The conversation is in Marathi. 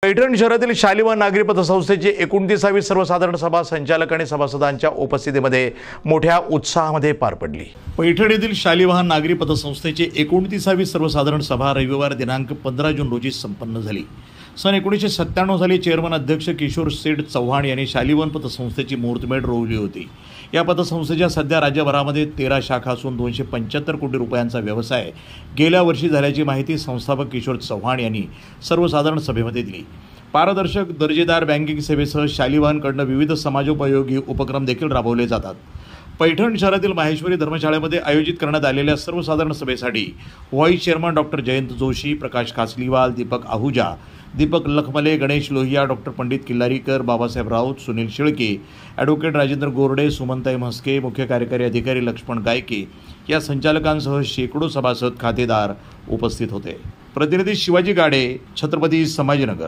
पैठण शहरातील शालिवाहन नागरी पतसंस्थेची 29वी सर्वसाधारण सभा संचालक आणि सभासदांच्या उपस्थितीमध्ये मोठ्या उत्साहामध्ये पार पडली। पैठण येथील शालिवाहन नागरी पतसंस्थेची 29वी सर्वसाधारण सभा रविवार दिनांक 15 जून रोजी संपन्न झाली। सन 1997 साली चेअरमन अध्यक्ष किशोर सेठ चव्हाण यांनी शालिवाहन पतसंस्थेची मुहूर्तमेढ रोवली होती। या पतसंस्थेच्या सध्या राज्यभरामध्ये 13 शाखा असून 275 कोटी रुपयांचा व्यवसाय गेल्या वर्षी झाल्याची माहिती संस्थापक किशोर चव्हाण यांनी सर्वसाधारण सभेमध्ये दिली। पारदर्शक दर्जेदार बँकिंग सेवेसह शालिवाहनकडून विविध समाजोपयोगी उपक्रम देखील राबवले जातात। पैठण शहरातील माहेश्वरी धर्मशाळेमध्ये आयोजित करण्यात आलेल्या सर्वसाधारण सभेसाठी vice chairman doctor Jayant Joshi, Prakash Kasliwal, Deepak Ahuja, Deepak Lakhmale, Ganesh Lohiya, doctor Pandit Killarikar, Babasaheb Raut, Sunil Shilke, advocate Rajendra Gorde, सुमनताई म्हस्के, मुख्य कार्यकारी अधिकारी लक्ष्मण गायके या संचालकांसह शेकडो सभासद खातेदार उपस्थित होते। प्रतिनिधी शिवाजी गाडे, छत्रपती संभाजीनगर।